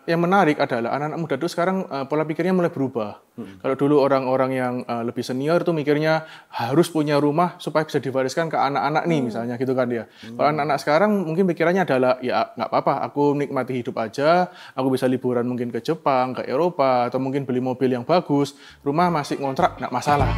Yang menarik adalah anak-anak muda itu sekarang pola pikirnya mulai berubah. Kalau dulu orang-orang yang lebih senior tuh mikirnya harus punya rumah supaya bisa diwariskan ke anak-anak nih misalnya gitu kan dia. Kalau anak-anak sekarang mungkin pikirannya adalah ya nggak apa-apa, aku nikmati hidup aja, aku bisa liburan mungkin ke Jepang, ke Eropa, atau mungkin beli mobil yang bagus, rumah masih ngontrak nggak masalah.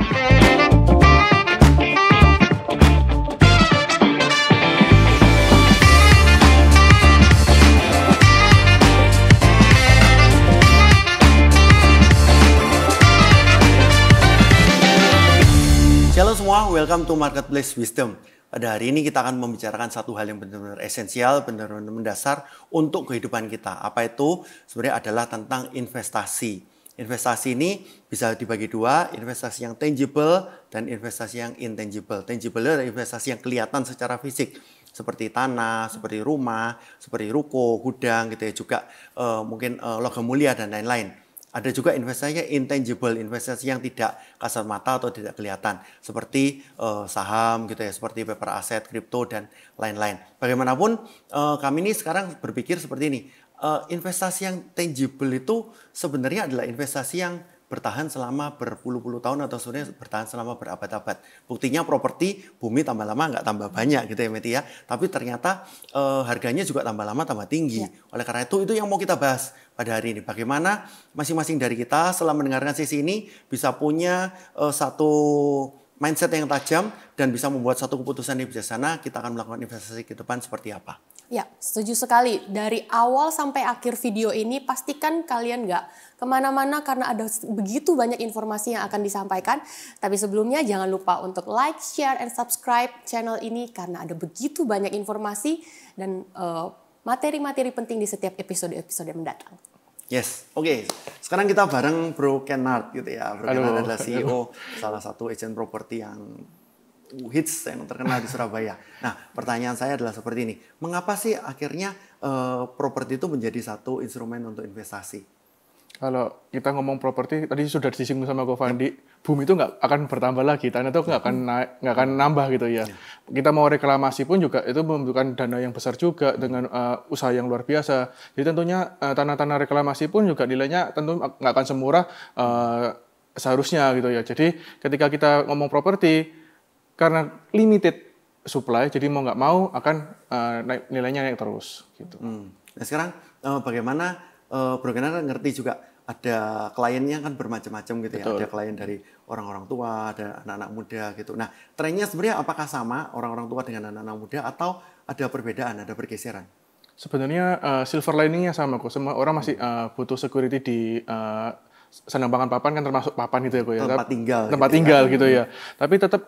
Halo semua, welcome to Marketplace Wisdom. Pada hari ini kita akan membicarakan satu hal yang benar-benar esensial, benar-benar mendasar untuk kehidupan kita. Apa itu? Sebenarnya adalah tentang investasi. Investasi ini bisa dibagi dua, investasi yang tangible dan investasi yang intangible. Tangible adalah investasi yang kelihatan secara fisik, seperti tanah, seperti rumah, seperti ruko, gudang, gitu ya, juga mungkin logam mulia dan lain-lain. Ada juga investasi yang intangible, investasi yang tidak kasat mata atau tidak kelihatan, seperti saham gitu ya, seperti paper aset, kripto dan lain-lain. Bagaimanapun kami ini sekarang berpikir seperti ini, investasi yang tangible itu sebenarnya adalah investasi yang bertahan selama berpuluh-puluh tahun atau sebenarnya bertahan selama berabad-abad. Buktinya properti bumi tambah lama nggak tambah banyak gitu ya Meti ya. Tapi ternyata harganya juga tambah lama tambah tinggi. Ya. Oleh karena itu yang mau kita bahas pada hari ini. Bagaimana masing-masing dari kita setelah mendengarkan sesi ini bisa punya satu mindset yang tajam dan bisa membuat satu keputusan yang bijaksana. Kita akan melakukan investasi ke depan seperti apa. Ya, setuju sekali. Dari awal sampai akhir video ini pastikan kalian nggak kemana-mana karena ada begitu banyak informasi yang akan disampaikan. Tapi sebelumnya jangan lupa untuk like, share, and subscribe channel ini karena ada begitu banyak informasi dan materi-materi penting di setiap episode-episode mendatang. Yes, oke. Sekarang kita bareng Bro Kennard gitu ya. Bro Kennard adalah CEO salah satu agent properti yang hits yang terkenal di Surabaya. Nah, pertanyaan saya adalah seperti ini. Mengapa sih akhirnya properti itu menjadi satu instrumen untuk investasi? Kalau kita ngomong properti, tadi sudah disinggung sama Ko Fandi, bumi itu nggak akan bertambah lagi, tanah itu nggak akan nambah gitu ya. Kita mau reklamasi pun juga itu membutuhkan dana yang besar juga dengan usaha yang luar biasa. Jadi tentunya tanah-tanah reklamasi pun juga nilainya tentu nggak akan semurah seharusnya gitu ya. Jadi ketika kita ngomong properti, karena limited supply, jadi mau nggak mau akan nilainya naik terus. Gitu. Nah sekarang bagaimana Bro Kennard ngerti juga ada kliennya kan bermacam-macam gitu ya. Betul. Ada klien dari orang-orang tua, ada anak-anak muda gitu. Nah trennya sebenarnya apakah sama orang-orang tua dengan anak-anak muda atau ada perbedaan, ada pergeseran? Sebenarnya silver liningnya sama kok. Semua orang masih butuh security di sandang pangan papan kan termasuk papan gitu ya kok ya. Tempat tinggal gitu ya. Tapi tetap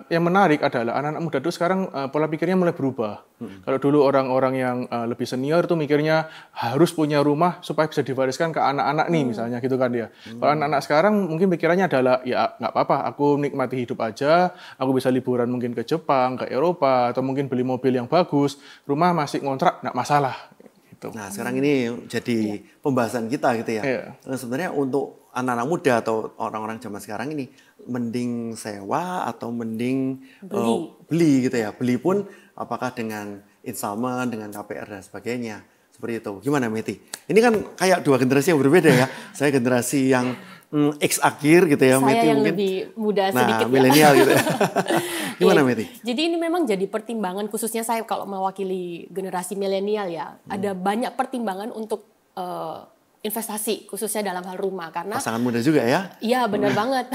yang menarik adalah anak-anak muda itu sekarang pola pikirnya mulai berubah. Kalau dulu orang-orang yang lebih senior tuh mikirnya harus punya rumah supaya bisa diwariskan ke anak-anak nih misalnya gitu kan dia. Kalau anak-anak sekarang mungkin pikirannya adalah ya nggak apa-apa, aku nikmati hidup aja, aku bisa liburan mungkin ke Jepang, ke Eropa, atau mungkin beli mobil yang bagus, rumah masih ngontrak nggak masalah. Nah sekarang ini jadi pembahasan kita gitu ya. Nah, sebenarnya untuk anak-anak muda atau orang-orang zaman sekarang ini mending sewa atau mending beli gitu ya. Beli pun apakah dengan installment, dengan KPR dan sebagainya. Seperti itu. Gimana Meti? Ini kan kayak dua generasi yang berbeda ya. Saya generasi yang X akhir gitu ya. Saya Meti yang mungkin lebih muda sedikit. Milenial gitu ya. Gimana Meti? Jadi ini memang jadi pertimbangan khususnya saya kalau mewakili generasi milenial ya. Ada banyak pertimbangan untuk investasi khususnya dalam hal rumah karena pasangan muda juga ya? Iya benar banget.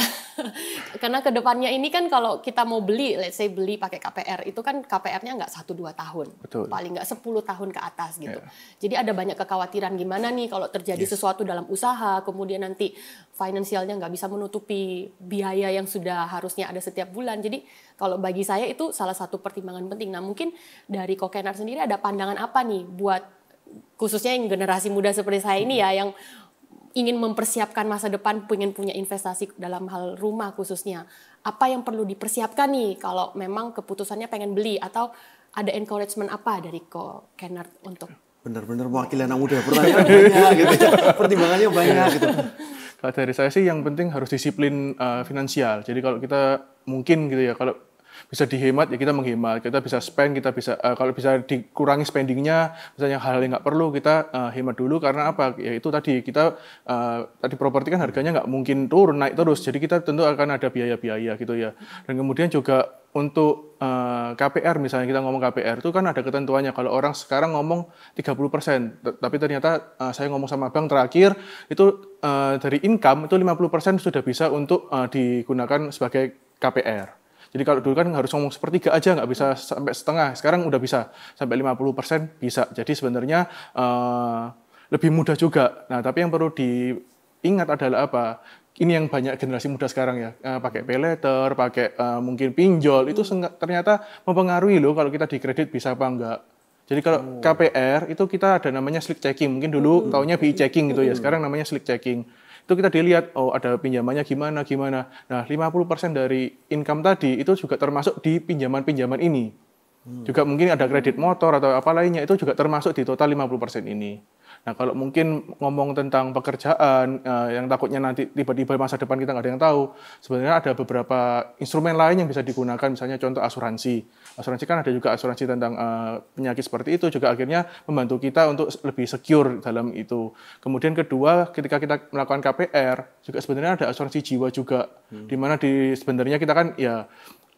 Karena kedepannya ini kan kalau kita mau beli, let's say beli pakai KPR itu kan KPR-nya nggak 1-2 tahun, betul. Paling nggak 10 tahun ke atas gitu. Jadi ada banyak kekhawatiran gimana nih kalau terjadi sesuatu dalam usaha, kemudian nanti finansialnya nggak bisa menutupi biaya yang sudah harusnya ada setiap bulan. Jadi kalau bagi saya itu salah satu pertimbangan penting. Nah mungkin dari Ko Kennard sendiri ada pandangan apa nih buat khususnya yang generasi muda seperti saya ini ya yang ingin mempersiapkan masa depan, pengen punya investasi dalam hal rumah khususnya. Apa yang perlu dipersiapkan nih kalau memang keputusannya pengen beli atau ada encouragement apa dari Ko Kennard untuk benar-benar mewakili anak muda, pertanyaan banyak gitu ya. Pertimbangannya banyak gitu. Kalau dari saya sih yang penting harus disiplin finansial. Jadi kalau kita mungkin gitu ya, kalau bisa dihemat ya kita menghemat, kita bisa spend, kita bisa kalau bisa dikurangi spendingnya, misalnya hal-hal yang nggak perlu kita hemat dulu karena apa? Ya itu tadi kita tadi properti kan harganya nggak mungkin turun naik terus, jadi kita tentu akan ada biaya-biaya gitu ya. Dan kemudian juga untuk KPR misalnya kita ngomong KPR itu kan ada ketentuannya. Kalau orang sekarang ngomong 30%, tapi ternyata saya ngomong sama bank terakhir itu dari income itu 50% sudah bisa untuk digunakan sebagai KPR. Jadi kalau dulu kan harus ngomong sepertiga aja, nggak bisa sampai setengah. Sekarang udah bisa sampai 50% bisa. Jadi sebenarnya lebih mudah juga. Nah, tapi yang perlu diingat adalah apa? Ini yang banyak generasi muda sekarang ya, pakai pay later, pakai mungkin pinjol, itu ternyata mempengaruhi loh kalau kita di kredit bisa apa enggak. Jadi kalau KPR itu kita ada namanya slick checking, mungkin dulu taunya BI checking gitu ya, sekarang namanya slick checking. Itu kita dilihat, oh ada pinjamannya gimana. Nah 50% dari income tadi itu juga termasuk di pinjaman-pinjaman ini. Juga mungkin ada kredit motor atau apa lainnya, itu juga termasuk di total 50% ini. Nah kalau mungkin ngomong tentang pekerjaan yang takutnya nanti tiba-tiba masa depan kita nggak ada yang tahu, sebenarnya ada beberapa instrumen lain yang bisa digunakan, misalnya contoh asuransi. Asuransi kan ada juga asuransi tentang penyakit seperti itu, juga akhirnya membantu kita untuk lebih secure dalam itu. Kemudian kedua, ketika kita melakukan KPR, juga sebenarnya ada asuransi jiwa juga, di mana sebenarnya kita kan ya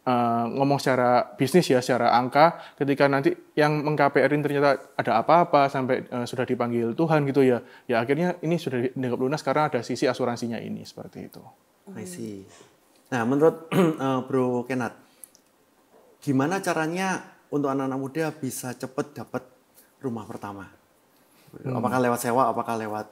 ngomong secara bisnis ya, secara angka, ketika nanti yang meng-KPR-in ternyata ada apa-apa sampai sudah dipanggil Tuhan gitu ya, ya akhirnya ini sudah dianggap lunas karena ada sisi asuransinya ini, seperti itu. I see. Nah, menurut Bro Kenneth, gimana caranya untuk anak-anak muda bisa cepat dapat rumah pertama? Apakah lewat sewa, apakah lewat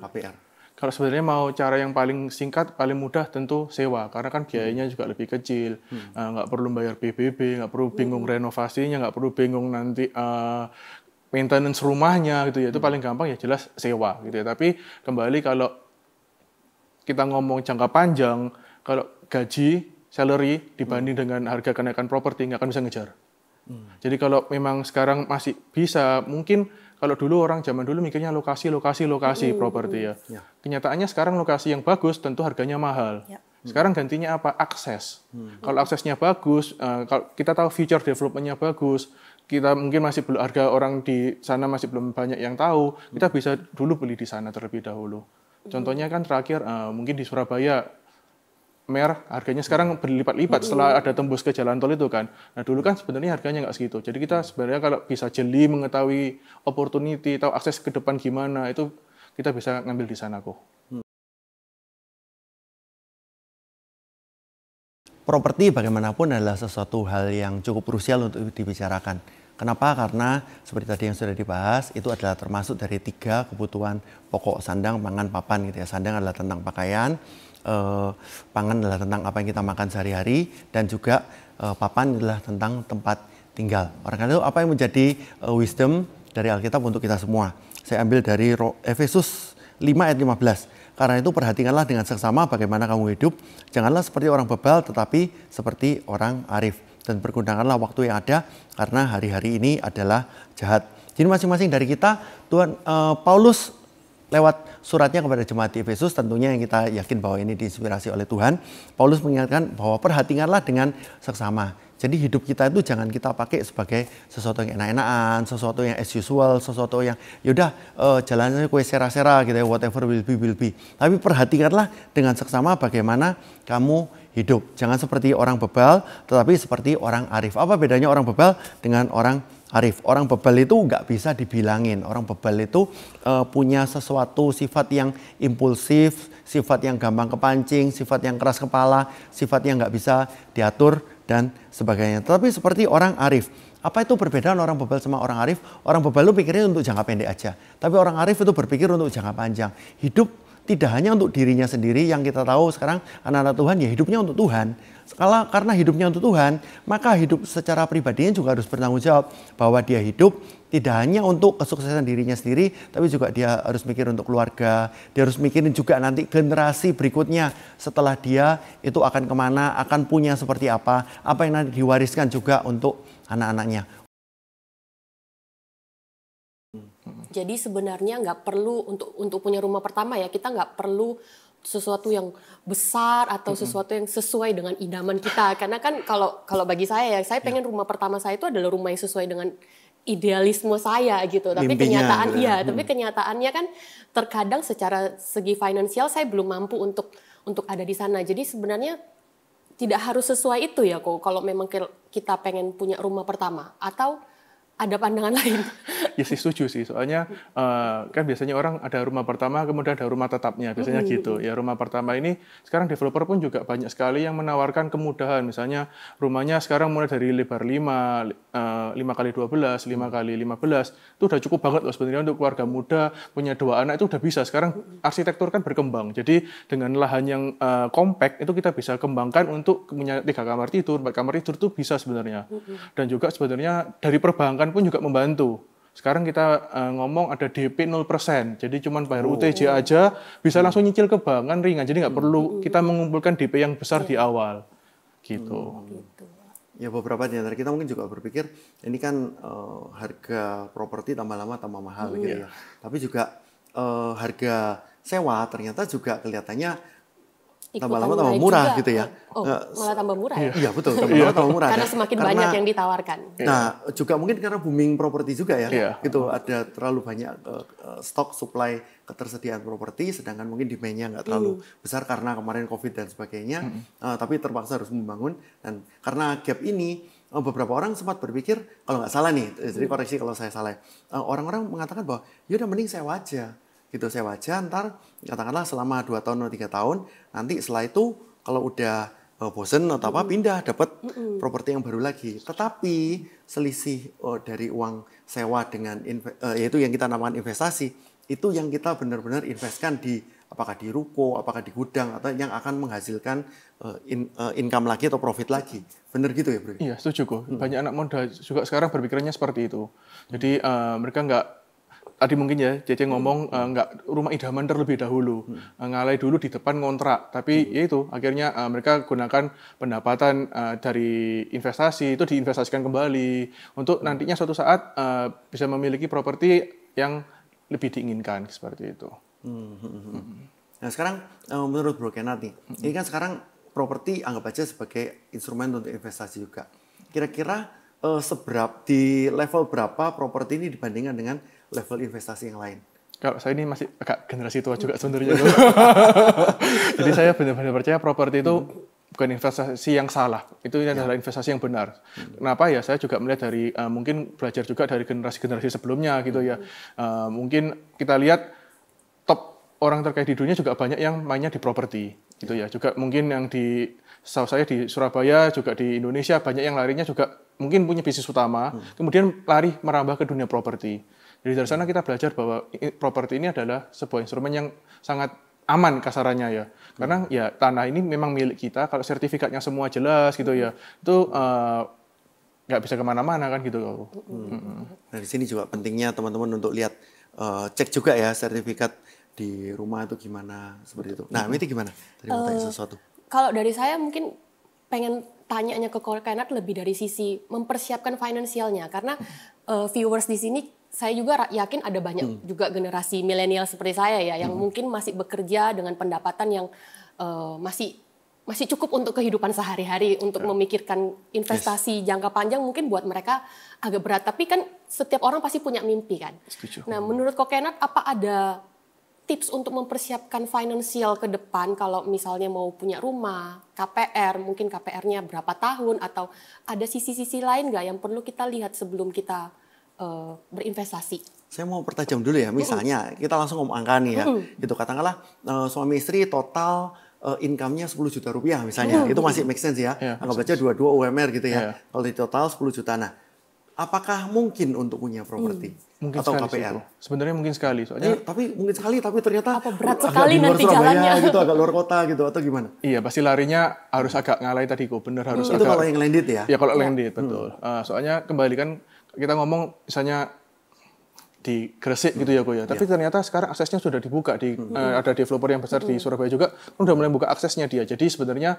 KPR? Kalau sebenarnya mau cara yang paling singkat, paling mudah tentu sewa, karena kan biayanya juga lebih kecil, nggak perlu bayar PBB, nggak perlu bingung renovasinya, nggak perlu bingung nanti maintenance rumahnya gitu ya, itu paling gampang ya jelas sewa gitu ya. Tapi kembali kalau kita ngomong jangka panjang, kalau gaji, salary dibanding dengan harga kenaikan properti nggak akan bisa ngejar. Jadi kalau memang sekarang masih bisa, mungkin kalau dulu orang zaman dulu mikirnya lokasi properti ya. Kenyataannya sekarang lokasi yang bagus tentu harganya mahal. Sekarang gantinya apa? Akses. Kalau aksesnya bagus, kalau kita tahu future development-nya bagus, kita mungkin masih belum, harga orang di sana masih belum banyak yang tahu, kita bisa dulu beli di sana terlebih dahulu. Contohnya kan terakhir mungkin di Surabaya, Mer, harganya sekarang berlipat-lipat setelah ada tembus ke jalan tol itu kan. Nah dulu kan sebenarnya harganya nggak segitu. Jadi kita sebenarnya kalau bisa jeli mengetahui opportunity, tahu akses ke depan gimana, itu kita bisa ngambil di sana kok. Properti bagaimanapun adalah sesuatu hal yang cukup krusial untuk dibicarakan. Kenapa? Karena seperti tadi yang sudah dibahas, itu adalah termasuk dari 3 kebutuhan pokok: sandang, pangan, papan gitu ya. Sandang adalah tentang pakaian, pangan adalah tentang apa yang kita makan sehari-hari, dan juga papan adalah tentang tempat tinggal. Oleh karena itu, apa yang menjadi wisdom dari Alkitab untuk kita semua? Saya ambil dari Efesus 5 ayat 15. Karena itu perhatikanlah dengan seksama bagaimana kamu hidup. Janganlah seperti orang bebal, tetapi seperti orang arif. Dan pergunakanlah waktu yang ada, karena hari-hari ini adalah jahat. Jadi masing-masing dari kita, Paulus lewat suratnya kepada jemaat di Efesus, tentunya yang kita yakin bahwa ini diinspirasi oleh Tuhan, Paulus mengingatkan bahwa perhatikanlah dengan seksama. Jadi hidup kita itu jangan kita pakai sebagai sesuatu yang enak-enakan, sesuatu yang as usual, sesuatu yang yaudah jalannya kue sera-sera gitu ya, whatever will be. Tapi perhatikanlah dengan seksama bagaimana kamu hidup. Jangan seperti orang bebal, tetapi seperti orang arif. Apa bedanya orang bebal dengan orang arif? Orang bebal itu nggak bisa dibilangin. Orang bebal itu punya sesuatu sifat yang impulsif, sifat yang gampang kepancing, sifat yang keras kepala, sifat yang nggak bisa diatur, dan sebagainya. Tetapi seperti orang arif. Apa itu perbedaan orang bebal sama orang arif? Orang bebal itu pikirnya untuk jangka pendek aja. Tapi orang arif itu berpikir untuk jangka panjang. Hidup tidak hanya untuk dirinya sendiri, yang kita tahu sekarang anak-anak Tuhan ya hidupnya untuk Tuhan. Karena hidupnya untuk Tuhan, maka hidup secara pribadinya juga harus bertanggung jawab bahwa dia hidup tidak hanya untuk kesuksesan dirinya sendiri, tapi juga dia harus mikir untuk keluarga, dia harus mikirin juga nanti generasi berikutnya setelah dia itu akan kemana, akan punya seperti apa yang nanti diwariskan juga untuk anak-anaknya. Jadi sebenarnya nggak perlu untuk punya rumah pertama ya, kita nggak perlu sesuatu yang besar atau sesuatu yang sesuai dengan idaman kita. Karena kan kalau bagi saya ya, saya pengen rumah pertama saya itu adalah rumah yang sesuai dengan idealisme saya gitu. Tapi mimpinya, tapi kenyataannya kan terkadang secara segi finansial saya belum mampu untuk ada di sana. Jadi sebenarnya tidak harus sesuai itu ya kok kalau memang kita pengen punya rumah pertama, atau ada pandangan lain? Ya sih, setuju sih. Soalnya kan biasanya orang ada rumah pertama, kemudian ada rumah tetapnya. Biasanya gitu. Ya rumah pertama ini sekarang developer pun juga banyak sekali yang menawarkan kemudahan. Misalnya rumahnya sekarang mulai dari lebar 5 kali 12, 5 kali 15. Itu udah cukup banget loh sebenarnya untuk keluarga muda, punya 2 anak itu udah bisa. Sekarang arsitektur kan berkembang. Jadi dengan lahan yang compact itu kita bisa kembangkan untuk punya 3 kamar tidur, 4 kamar tidur itu bisa sebenarnya. Dan juga sebenarnya dari perbankan pun juga membantu. Sekarang kita ngomong ada DP 0%, jadi cuma bayar UTJ aja bisa langsung nyicil ke bank, kan ringan. Jadi nggak perlu kita mengumpulkan DP yang besar di awal, gitu. Ya beberapa di antara kita mungkin juga berpikir ini kan harga properti tambah lama tambah mahal gitu ya. Tapi juga harga sewa ternyata juga kelihatannya tambah lama tambah murah juga, gitu ya. Malah tambah murah ya? Iya betul, tambah murah. Karena semakin banyak yang ditawarkan. Nah, juga mungkin karena booming properti juga ya. Gitu, ada terlalu banyak stok, supply, ketersediaan properti, sedangkan mungkin demand-nya nggak terlalu besar karena kemarin COVID dan sebagainya. Tapi terpaksa harus membangun. Dan karena gap ini, beberapa orang sempat berpikir, kalau nggak salah nih, jadi koreksi kalau saya salah. Orang-orang mengatakan bahwa, yaudah mending sewa aja. Gitu, sewa aja, ntar katakanlah selama 2 tahun atau 3 tahun, nanti setelah itu kalau udah bosen atau apa pindah, dapat properti yang baru lagi. Tetapi selisih dari uang sewa dengan yaitu yang kita namakan investasi, itu yang kita benar-benar investkan di apakah di ruko, apakah di gudang, atau yang akan menghasilkan income lagi atau profit lagi. Benar gitu ya, Bro? Iya, setuju kok. Banyak anak muda juga sekarang berpikirannya seperti itu. Jadi mereka nggak, tadi mungkin ya Cece ngomong nggak rumah idaman terlebih dahulu, ngalai dulu di depan ngontrak, tapi ya itu akhirnya mereka gunakan pendapatan dari investasi itu diinvestasikan kembali untuk nantinya suatu saat bisa memiliki properti yang lebih diinginkan seperti itu. Nah sekarang menurut Bro Kenneth nih, ini kan sekarang properti anggap aja sebagai instrumen untuk investasi juga. Kira-kira di level berapa properti ini dibandingkan dengan level investasi yang lain? Kalau saya ini masih agak generasi tua juga sebenarnya. Jadi saya benar-benar percaya properti itu bukan investasi yang salah. Itu adalah investasi yang benar. Kenapa ya? Saya juga melihat dari mungkin belajar juga dari generasi-generasi sebelumnya gitu ya. Mungkin kita lihat top orang terkaya di dunia juga banyak yang mainnya di properti gitu ya. Juga mungkin yang setahu saya di Surabaya, juga di Indonesia banyak yang larinya juga mungkin punya bisnis utama, kemudian lari merambah ke dunia properti. Jadi dari sana kita belajar bahwa properti ini adalah sebuah instrumen yang sangat aman kasarannya ya. Karena ya tanah ini memang milik kita, kalau sertifikatnya semua jelas gitu ya, itu nggak bisa kemana-mana kan gitu. Nah di sini juga pentingnya teman-teman untuk lihat, cek juga ya sertifikat di rumah itu gimana, seperti itu. Nah Miti gimana? Tadi mau tanya sesuatu. Kalau dari saya mungkin pengen tanyanya ke Kenneth lebih dari sisi mempersiapkan finansialnya, karena viewers di sini saya juga yakin ada banyak juga generasi milenial seperti saya ya, yang mungkin masih bekerja dengan pendapatan yang masih cukup untuk kehidupan sehari-hari, untuk memikirkan investasi jangka panjang mungkin buat mereka agak berat. Tapi kan setiap orang pasti punya mimpi kan. Setuju. Nah menurut Kenneth apa ada tips untuk mempersiapkan finansial ke depan kalau misalnya mau punya rumah, KPR, mungkin KPR-nya berapa tahun, atau ada sisi-sisi lain nggak yang perlu kita lihat sebelum kita berinvestasi? Saya mau pertajam dulu ya, misalnya kita langsung ngomong angka nih ya, gitu katakanlah suami istri total income-nya 10 juta rupiah misalnya, itu masih make sense ya, anggap aja dua-dua UMR gitu ya, kalau di total 10 juta. Nah, apakah mungkin untuk punya properti mungkin atau sekali KPR? Sebenarnya mungkin sekali, soalnya tapi mungkin sekali, tapi ternyata apa berat agak sekali di luar nanti Surabaya jalannya gitu, agak luar kota gitu, atau gimana? iya pasti larinya harus agak ngalai tadi kok, bener harus Itu agak. kalau yang landed ya? Ya kalau landed betul. Soalnya kembali kan kita ngomong misalnya di Gresik gitu ya kok ya. Tapi ternyata sekarang aksesnya sudah dibuka ada developer yang besar di Surabaya juga udah mulai buka aksesnya dia. Jadi sebenarnya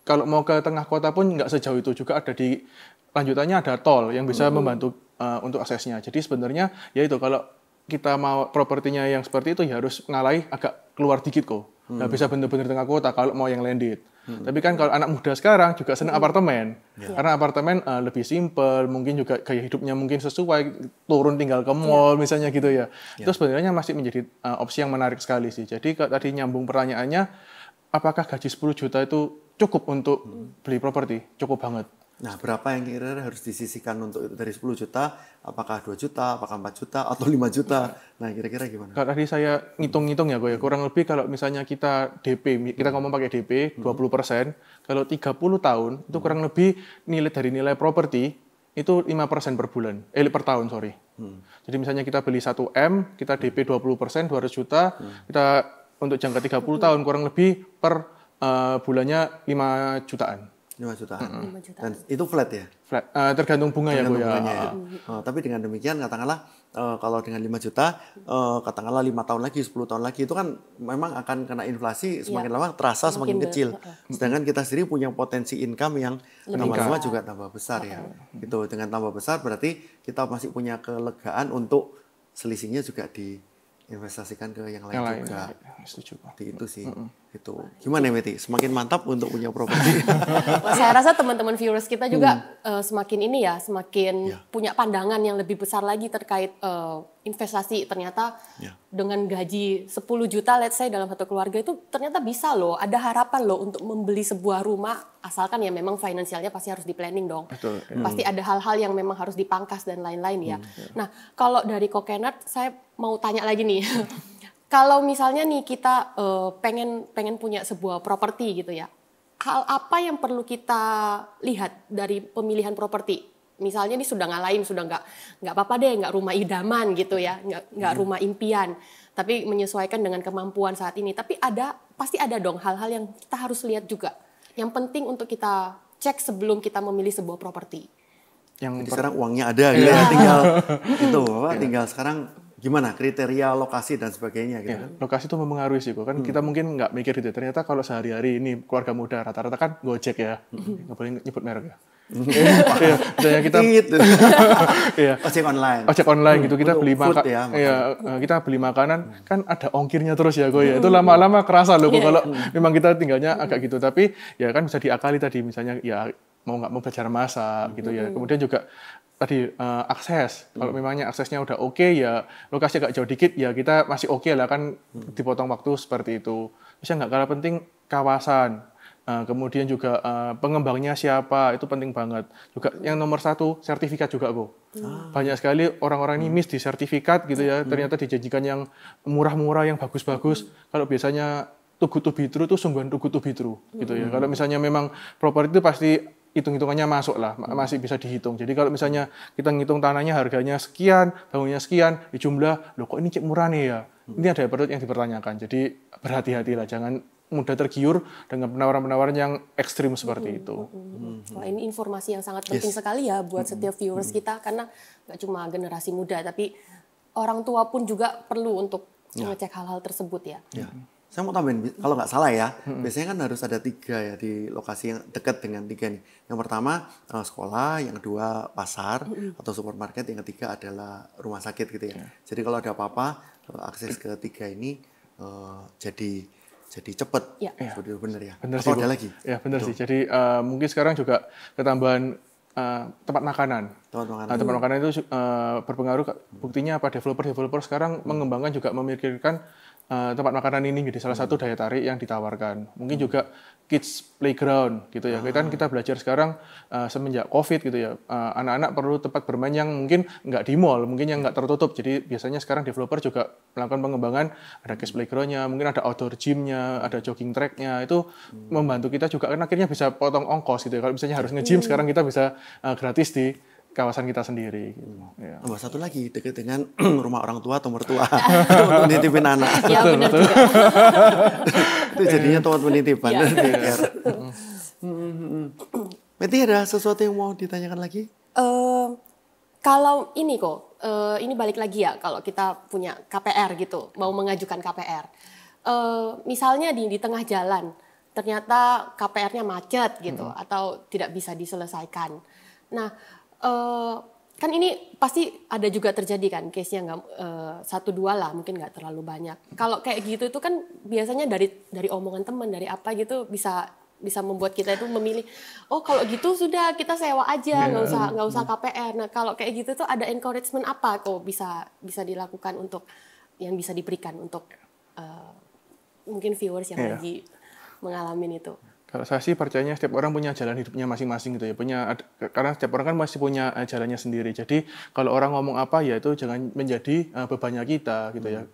kalau mau ke tengah kota pun nggak sejauh itu, juga ada di lanjutannya ada tol yang bisa membantu untuk aksesnya. Jadi sebenarnya ya itu kalau kita mau propertinya yang seperti itu ya harus ngalai agak keluar dikit kok. nggak bisa bener-bener tengah kota kalau mau yang landed. Tapi kan kalau anak muda sekarang juga senang apartemen, karena apartemen lebih simple, mungkin juga gaya hidupnya mungkin sesuai, turun tinggal ke mall misalnya gitu ya. Itu sebenarnya masih menjadi opsi yang menarik sekali sih. Jadi kalau tadi nyambung pertanyaannya, apakah gaji 10 juta itu cukup untuk beli properti? Cukup banget. Nah, berapa yang kira-kira harus disisihkan untuk itu dari 10 juta? Apakah 2 juta, apakah 4 juta, atau 5 juta? Nah, kira-kira gimana? Kalau tadi saya ngitung-ngitung ya, gue ya, kurang lebih kalau misalnya kita DP, kita ngomong pakai DP 20%, kalau 30 tahun itu kurang lebih nilai properti itu 5% per bulan, per tahun, sorry. Jadi misalnya kita beli 1 M, kita DP 20%, 200 juta, kita untuk jangka 30 tahun kurang lebih per bulannya 5 jutaan. 5 jutaan. Dan itu flat ya? Flat. Tergantung bunga tergantung ya, bunganya, ya. Tapi dengan demikian katakanlah kalau dengan 5 juta katakanlah 5 tahun lagi, 10 tahun lagi itu kan memang akan kena inflasi semakin lama terasa semakin kecil. Sedangkan kita sendiri punya potensi income yang lama-lama juga tambah besar ya. Gitu. Dengan tambah besar berarti kita masih punya kelegaan untuk selisihnya juga diinvestasikan ke yang lain juga. Seperti itu sih. Gitu. Gimana Meti? Semakin mantap untuk punya properti. Saya rasa teman-teman viewers kita juga semakin punya pandangan yang lebih besar lagi terkait investasi. Ternyata dengan gaji 10 juta let's say dalam satu keluarga itu ternyata bisa loh, ada harapan loh untuk membeli sebuah rumah, asalkan ya memang finansialnya pasti harus di planning dong. Betul, pasti ada hal-hal yang memang harus dipangkas dan lain-lain ya. Nah, kalau dari Kokenat saya mau tanya lagi nih. Kalau misalnya nih kita pengen punya sebuah properti gitu ya, hal apa yang perlu kita lihat dari pemilihan properti? Misalnya ini sudah ngalahin, sudah nggak apa-apa deh, nggak rumah idaman gitu ya, nggak rumah impian, tapi menyesuaikan dengan kemampuan saat ini. Tapi pasti ada dong hal-hal yang kita harus lihat juga, yang penting untuk kita cek sebelum kita memilih sebuah properti. Jadi sekarang uangnya ada, gitu ya, tinggal sekarang. Gimana kriteria lokasi dan sebagainya gitu kan? Lokasi itu mempengaruhi sih, kan kita mungkin nggak mikir gitu. Ternyata kalau sehari-hari ini keluarga muda rata-rata kan Gojek ya, nggak boleh nyebut merek ya. Misalnya kita ojek online gitu, kita beli kita beli makanan kan ada ongkirnya terus ya, ya. Itu lama-lama kerasa loh kalau memang kita tinggalnya agak gitu. Tapi ya kan bisa diakali tadi, misalnya ya mau nggak mau belajar masak gitu ya. Kemudian juga tadi akses, kalau memangnya aksesnya udah oke ya lokasi agak jauh dikit ya kita masih oke lah kan, dipotong waktu seperti itu. Bisa nggak kalah penting kawasan, kemudian juga pengembangnya siapa, itu penting banget. Juga yang nomor 1 sertifikat juga kok. Banyak sekali orang-orang ini miss di sertifikat gitu ya, ternyata dijanjikan yang murah-murah, yang bagus-bagus. Kalau biasanya too good to be true itu sungguhan too good to be true gitu ya. Kalau misalnya memang properti itu pasti hitung-hitungannya masuk lah, masih bisa dihitung. Jadi kalau misalnya kita ngitung tanahnya harganya sekian, bangunnya sekian, di jumlah, loh kok ini cek murah nih ya? Ini ada yang dipertanyakan. Jadi berhati-hatilah, jangan mudah tergiur dengan penawaran-penawaran yang ekstrim seperti itu. Wah, ini informasi yang sangat penting sekali ya buat setiap viewers kita, karena nggak cuma generasi muda, tapi orang tua pun juga perlu untuk mengecek hal-hal tersebut ya. Saya mau tambahin, kalau nggak salah ya, biasanya kan harus ada 3 ya di lokasi yang dekat dengan 3 nih. Yang pertama sekolah, yang kedua pasar atau supermarket, yang ketiga adalah rumah sakit gitu ya. Jadi kalau ada apa-apa, akses ke 3 ini jadi cepat. Sudah benar ya. Benar atau sih, ada lagi? Ya benar sih. Jadi mungkin sekarang juga ketambahan tempat makanan. Tempat makanan itu berpengaruh. Buktinya apa? Developer sekarang mengembangkan juga memikirkan tempat makanan ini jadi salah satu daya tarik yang ditawarkan. Mungkin juga kids playground gitu ya. Kita belajar sekarang semenjak COVID gitu ya. Anak-anak perlu tempat bermain yang mungkin nggak di mall, mungkin yang nggak tertutup. Jadi biasanya sekarang developer juga melakukan pengembangan, ada kids playground-nya, mungkin ada outdoor gym-nya, ada jogging track-nya. Itu membantu kita juga kan akhirnya bisa potong ongkos gitu ya. Kalau misalnya harus nge-gym sekarang kita bisa gratis di kawasan kita sendiri. Gitu. Ya. Tambah satu lagi, dekat dengan rumah orang tua atau mertua untuk nitipin anak. Ya benar juga. Itu jadinya tempat penitipan. Meti, ada sesuatu yang mau ditanyakan lagi? Kalau ini kok, ini balik lagi ya, kalau kita punya KPR gitu, mau mengajukan KPR. Misalnya di tengah jalan, ternyata KPR-nya macet gitu, atau tidak bisa diselesaikan. Nah, kan ini pasti ada juga terjadi kan case-nya nggak 1-2 lah, mungkin nggak terlalu banyak. Kalau kayak gitu itu kan biasanya dari omongan teman, dari apa gitu bisa membuat kita itu memilih, oh kalau gitu sudah kita sewa aja, nggak usah KPR. Nah kalau kayak gitu tuh ada encouragement apa kok bisa dilakukan untuk yang bisa diberikan untuk mungkin viewers yang lagi mengalami itu? Kalau saya sih percayanya setiap orang punya jalan hidupnya masing-masing gitu ya. Karena setiap orang kan masih punya jalannya sendiri. Jadi kalau orang ngomong apa ya itu jangan menjadi bebannya kita gitu ya.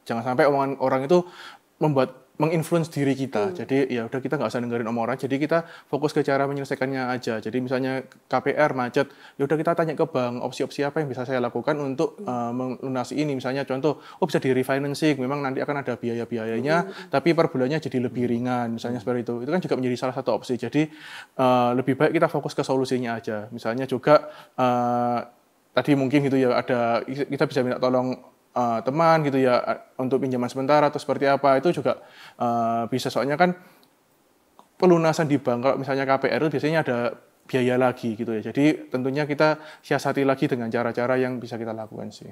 Jangan sampai omongan orang itu menginfluence diri kita. Jadi ya udah kita nggak usah dengerin omong orang. Jadi kita fokus ke cara menyelesaikannya aja. Jadi misalnya KPR macet, ya udah kita tanya ke bank opsi-opsi apa yang bisa saya lakukan untuk melunasi ini. Misalnya contoh, bisa di refinancing. Memang nanti akan ada biaya-biayanya, tapi per bulannya jadi lebih ringan. Misalnya seperti itu. Itu kan juga menjadi salah satu opsi. Jadi lebih baik kita fokus ke solusinya aja. Misalnya juga tadi mungkin gitu ya kita bisa minta tolong teman gitu ya untuk pinjaman sebentar atau seperti apa itu juga bisa, soalnya kan pelunasan di bank kalau misalnya KPR itu biasanya ada biaya lagi gitu ya, jadi tentunya kita siasati lagi dengan cara-cara yang bisa kita lakukan sih.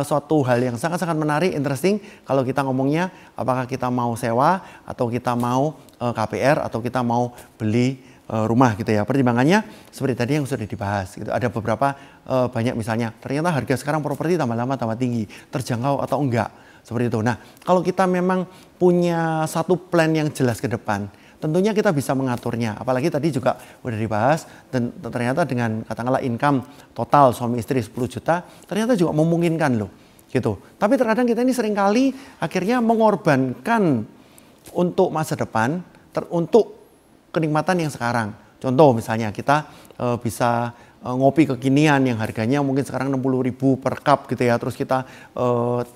Suatu hal yang sangat-sangat menarik, interesting kalau kita ngomongnya apakah kita mau sewa atau kita mau KPR atau kita mau beli rumah gitu ya. Pertimbangannya seperti tadi yang sudah dibahas gitu. Ada beberapa banyak, misalnya ternyata harga sekarang properti tambah lama tambah tinggi, terjangkau atau enggak, seperti itu. Nah, kalau kita memang punya satu plan yang jelas ke depan, tentunya kita bisa mengaturnya. Apalagi tadi juga udah dibahas, dan ternyata dengan katakanlah income total suami istri 10 juta, ternyata juga memungkinkan loh gitu. Tapi terkadang kita ini seringkali akhirnya mengorbankan untuk masa depan, untuk kenikmatan yang sekarang. Contoh misalnya kita bisa ngopi kekinian yang harganya mungkin sekarang 60.000 per cup gitu ya. Terus kita 30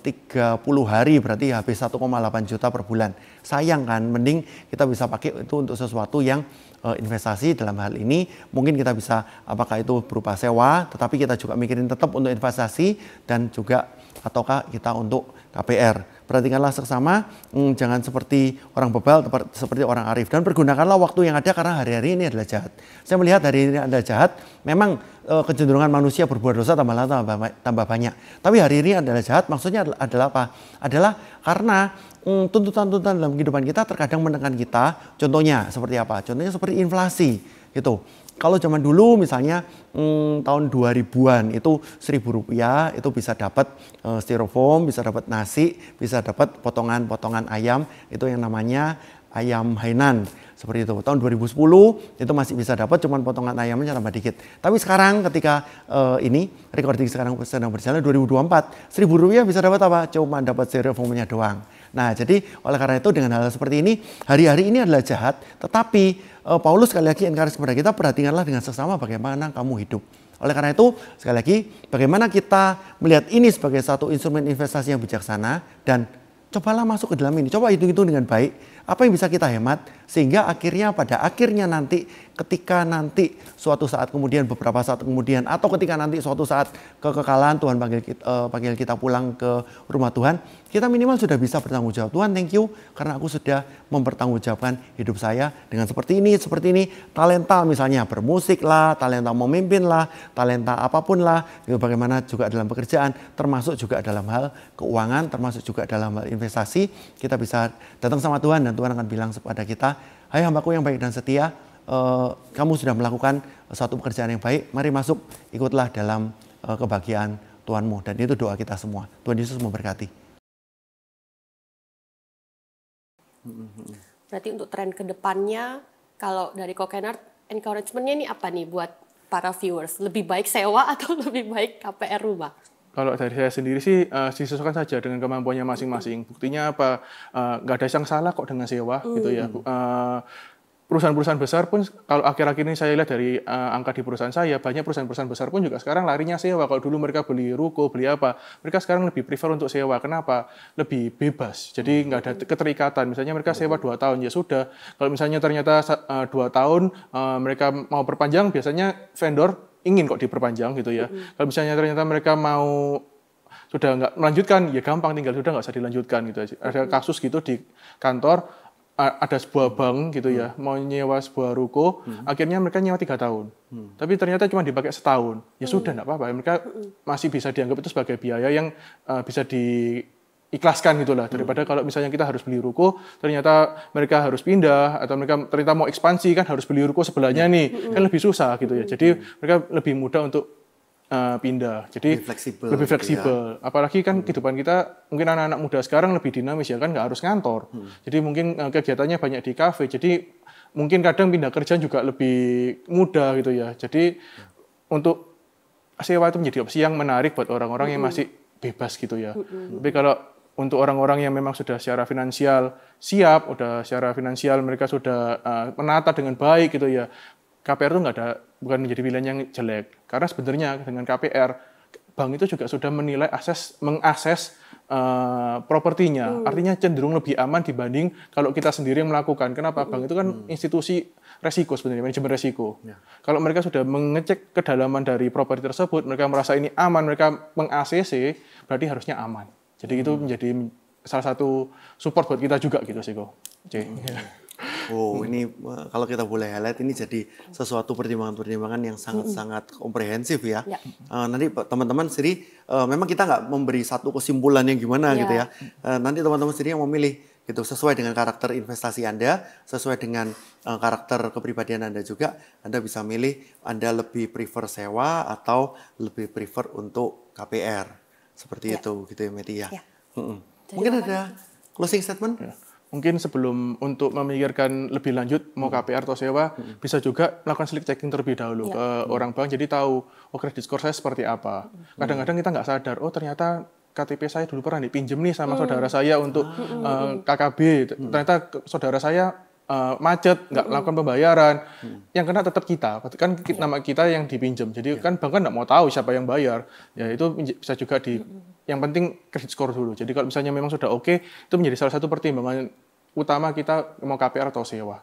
hari berarti habis 1,8 juta per bulan. Sayang kan, mending kita bisa pakai itu untuk sesuatu yang investasi. Dalam hal ini mungkin kita bisa, apakah itu berupa sewa, tetapi kita juga mikirin tetap untuk investasi, dan juga ataukah kita untuk KPR. Perhatikanlah seksama, jangan seperti orang bebal, seperti orang arif. Dan pergunakanlah waktu yang ada, karena hari-hari ini adalah jahat. Saya melihat hari ini adalah jahat, memang kecenderungan manusia berbuat dosa tambah banyak. Tapi hari ini adalah jahat, maksudnya adalah apa? Adalah karena tuntutan-tuntutan dalam kehidupan kita terkadang menekan kita. Contohnya seperti apa? Contohnya seperti inflasi gitu. Kalau zaman dulu misalnya tahun 2000-an itu Rp1.000 itu bisa dapat styrofoam, bisa dapat nasi, bisa dapat potongan-potongan ayam, itu yang namanya ayam Hainan. Seperti itu. Tahun 2010 itu masih bisa dapat, cuman potongan ayamnya tambah dikit. Tapi sekarang ketika ini recording sekarang sedang berjalan 2024, Rp1.000 bisa dapat apa? Cuma dapat styrofoamnya doang. Nah, jadi oleh karena itu dengan hal seperti ini, hari-hari ini adalah jahat, tetapi Paulus sekali lagi encourage kepada kita, perhatikanlah dengan seksama bagaimana kamu hidup. Oleh karena itu, sekali lagi, bagaimana kita melihat ini sebagai satu instrumen investasi yang bijaksana, dan cobalah masuk ke dalam ini, coba hitung-hitung dengan baik, apa yang bisa kita hemat, sehingga pada akhirnya nanti, ketika nanti suatu saat kemudian, beberapa saat kemudian, atau ketika nanti suatu saat kekekalan Tuhan panggil kita pulang ke rumah Tuhan, kita minimal sudah bisa bertanggung jawab. Tuhan, thank you karena aku sudah mempertanggungjawabkan hidup saya dengan seperti ini, talenta misalnya bermusik lah, talenta memimpin lah, talenta apapun lah, bagaimana juga dalam pekerjaan, termasuk juga dalam hal keuangan, termasuk juga dalam hal investasi, kita bisa datang sama Tuhan, dan Tuhan akan bilang kepada kita, hai hambaku yang baik dan setia, kamu sudah melakukan suatu pekerjaan yang baik, mari masuk, ikutlah dalam kebahagiaan Tuhanmu. Dan itu doa kita semua. Tuhan Yesus memberkati. Berarti untuk tren ke depannya, kalau dari Kokenard, encouragement-nya ini apa nih buat para viewers? Lebih baik sewa atau lebih baik KPR rumah? Kalau dari saya sendiri sih disesuaikan saja dengan kemampuannya masing-masing. Buktinya apa? Nggak ada yang salah kok dengan sewa gitu ya. Perusahaan-perusahaan besar pun, kalau akhir-akhir ini saya lihat dari angka di perusahaan saya, banyak perusahaan-perusahaan besar pun juga sekarang larinya sewa. Kalau dulu mereka beli ruko, beli apa, mereka sekarang lebih prefer untuk sewa. Kenapa? Lebih bebas. Jadi nggak ada keterikatan. Misalnya mereka sewa 2 tahun, ya sudah. Kalau misalnya ternyata 2 tahun mereka mau perpanjang, biasanya vendor ingin kok diperpanjang gitu ya. Kalau misalnya ternyata mereka mau sudah nggak melanjutkan, ya gampang, tinggal sudah nggak usah dilanjutkan gitu aja. Ada kasus gitu di kantor, ada sebuah bank gitu ya, mau nyewa sebuah ruko, akhirnya mereka nyewa 3 tahun. Tapi ternyata cuma dipakai setahun. Ya sudah, enggak apa-apa. Mereka masih bisa dianggap itu sebagai biaya yang bisa diikhlaskan gitu lah. Daripada kalau misalnya kita harus beli ruko, ternyata mereka harus pindah, atau mereka ternyata mau ekspansi kan harus beli ruko sebelahnya nih. Kan lebih susah gitu ya. Jadi mereka lebih mudah untuk pindah, jadi lebih fleksibel. Gitu ya. Apalagi kan kehidupan kita mungkin anak-anak muda sekarang lebih dinamis ya kan, nggak harus ngantor. Jadi mungkin kegiatannya banyak di kafe. Jadi mungkin kadang pindah kerja juga lebih mudah gitu ya. Jadi untuk sewa itu menjadi opsi yang menarik buat orang-orang yang masih bebas gitu ya. Tapi kalau untuk orang-orang yang memang sudah secara finansial siap, udah secara finansial mereka sudah menata dengan baik gitu ya. KPR itu bukan menjadi pilihan yang jelek. Karena sebenarnya dengan KPR, bank itu juga sudah menilai mengakses propertinya. Artinya cenderung lebih aman dibanding kalau kita sendiri yang melakukan. Kenapa? Bank itu kan institusi resiko sebenarnya, manajemen resiko. Ya. Kalau mereka sudah mengecek kedalaman dari properti tersebut, mereka merasa ini aman, mereka meng-ACC, berarti harusnya aman. Jadi itu menjadi salah satu support buat kita juga gitu sih kok. Oh, ini kalau kita boleh highlight, ini jadi sesuatu pertimbangan-pertimbangan yang sangat-sangat komprehensif ya. Nanti teman-teman sendiri, memang kita nggak memberi satu kesimpulan yang gimana gitu ya. Nanti teman-teman sendiri yang memilih gitu, sesuai dengan karakter investasi Anda, sesuai dengan karakter kepribadian Anda juga. Anda bisa milih Anda lebih prefer sewa atau lebih prefer untuk KPR. Seperti itu gitu ya, Meti ya. Mungkin ada closing statement? Mungkin sebelum untuk memikirkan lebih lanjut mau KPR atau sewa, bisa juga melakukan sleep checking terlebih dahulu ke orang bank, jadi tahu credit score saya seperti apa. Kadang-kadang kita nggak sadar, oh ternyata KTP saya dulu pernah dipinjem nih sama saudara saya untuk KKB. Ternyata saudara saya macet, nggak melakukan pembayaran. Yang kena tetap kita, kan nama kita yang dipinjam. Jadi kan bank kan nggak mau tahu siapa yang bayar. Ya itu bisa juga yang penting credit score dulu. Jadi kalau misalnya memang sudah oke, itu menjadi salah satu pertimbangan utama kita mau KPR atau sewa.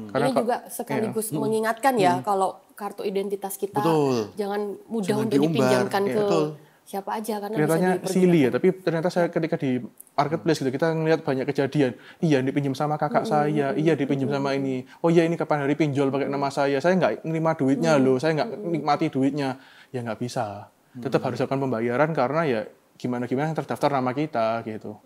Karena ini juga sekaligus mengingatkan ya, kalau kartu identitas kita jangan mudah untuk dipinjamkan ke siapa aja, karena kelihatannya silly ya, tapi ternyata saya ketika di marketplace gitu, kita ngelihat banyak kejadian. Iya dipinjam sama kakak saya, iya dipinjam sama ini. Oh iya ini kapan hari pinjol pakai nama saya nggak nerima duitnya loh, saya nggak nikmati duitnya. Ya nggak bisa. Tetap harus lakukan pembayaran karena ya gimana yang terdaftar nama kita gitu.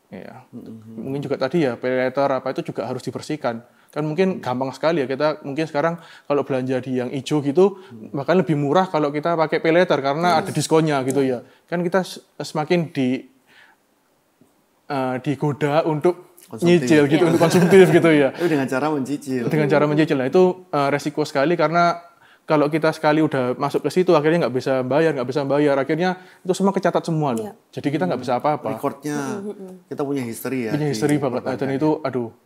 Ya. Mungkin juga tadi ya paylater apa itu juga harus dibersihkan. Kan mungkin gampang sekali ya, kita mungkin sekarang kalau belanja di yang hijau gitu bahkan lebih murah kalau kita pakai paylater karena ada diskonnya gitu ya. Kan kita semakin digoda untuk nyicil gitu, untuk konsumtif gitu ya. Dengan cara mencicil. Dengan cara mencicil. Nah, itu resiko sekali karena kalau kita sekali udah masuk ke situ akhirnya nggak bisa bayar, akhirnya itu semua kecatat semua loh. Jadi kita nggak bisa apa-apa. Recordnya kita punya history ya. Punya history banget, dan itu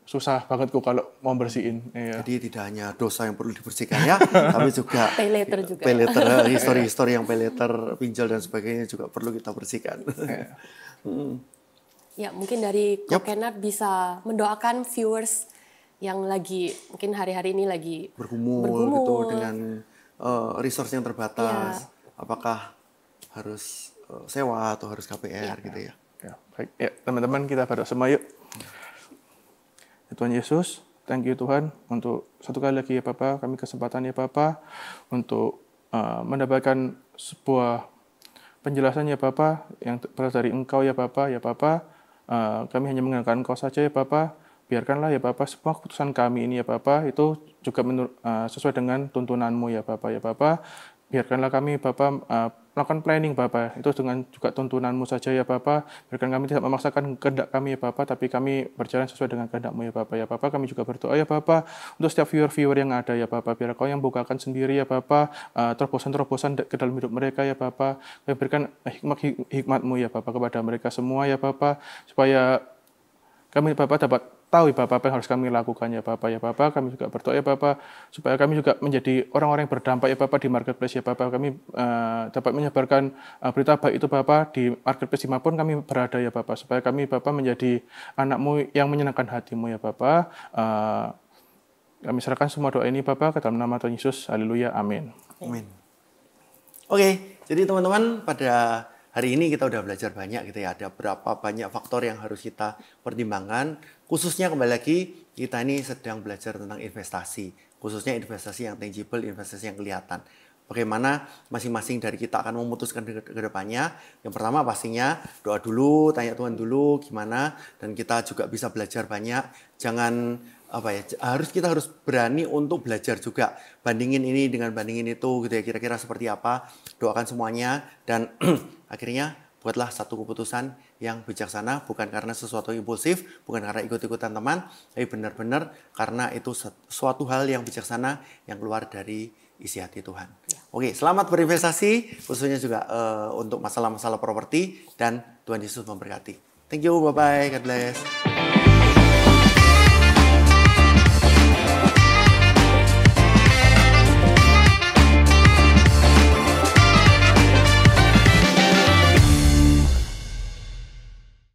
susah banget kok kalau mau bersihin. Jadi tidak hanya dosa yang perlu dibersihkan ya, tapi juga paylater juga. Paylater, history yang paylater, pinjol dan sebagainya juga perlu kita bersihkan. Ya mungkin dari Kokenat bisa mendoakan viewers yang lagi mungkin hari-hari ini lagi bergumul gitu dengan resource yang terbatas, apakah harus sewa atau harus KPR gitu ya. Baik, ya teman-teman kita berdoa semua yuk. Ya, Tuhan Yesus, thank you Tuhan untuk satu kali lagi ya Bapa, kami kesempatan ya Bapa untuk mendapatkan sebuah penjelasan ya Bapa yang berasal dari Engkau ya Bapa, kami hanya mengandalkan Engkau saja ya Bapa. Biarkanlah ya Bapak semua keputusan kami ini ya Bapak itu juga sesuai dengan tuntunan-Mu ya Bapak. Biarkanlah kami Bapak melakukan planning Bapak itu dengan juga tuntunan-Mu saja ya Bapak. Biarkan kami tidak memaksakan kehendak kami ya Bapak, tapi kami berjalan sesuai dengan kehendak-Mu ya Bapak. Ya Bapak, kami juga berdoa ya Bapak untuk setiap viewer-viewer yang ada ya Bapak. Biar Kau yang bukakan sendiri ya Bapak terobosan-terobosan ke dalam hidup mereka ya Bapak. Kami berikan hikmat-Mu ya Bapak kepada mereka semua ya Bapak, supaya kami Bapak dapat tahu ya Bapak apa yang harus kami lakukan ya Bapak. Kami juga berdoa ya Bapak supaya kami juga menjadi orang-orang yang berdampak ya Bapak di marketplace ya Bapak. Kami dapat menyebarkan berita baik itu Bapak di marketplace dimanapun kami berada ya Bapak, supaya kami Bapak menjadi anak-Mu yang menyenangkan hati-Mu ya Bapak. Kami serahkan semua doa ini Bapak ke dalam nama Tuhan Yesus. Haleluya, amin. Amin. Oke, jadi teman-teman pada hari ini kita udah belajar banyak gitu ya. Ada berapa banyak faktor yang harus kita pertimbangkan. Khususnya kembali lagi, kita ini sedang belajar tentang investasi. Khususnya investasi yang tangible, investasi yang kelihatan. Bagaimana masing-masing dari kita akan memutuskan ke depannya. Yang pertama pastinya doa dulu, tanya Tuhan dulu gimana, dan kita juga bisa belajar banyak. Jangan kita harus berani untuk belajar juga. Bandingin ini dengan bandingin itu gitu ya, kira-kira seperti apa. Doakan semuanya dan akhirnya buatlah satu keputusan yang bijaksana, bukan karena sesuatu impulsif, bukan karena ikut-ikutan teman, tapi benar-benar karena itu suatu hal yang bijaksana yang keluar dari isi hati Tuhan. Ya. Oke, selamat berinvestasi, khususnya juga untuk masalah-masalah properti, dan Tuhan Yesus memberkati. Thank you, bye-bye, God bless.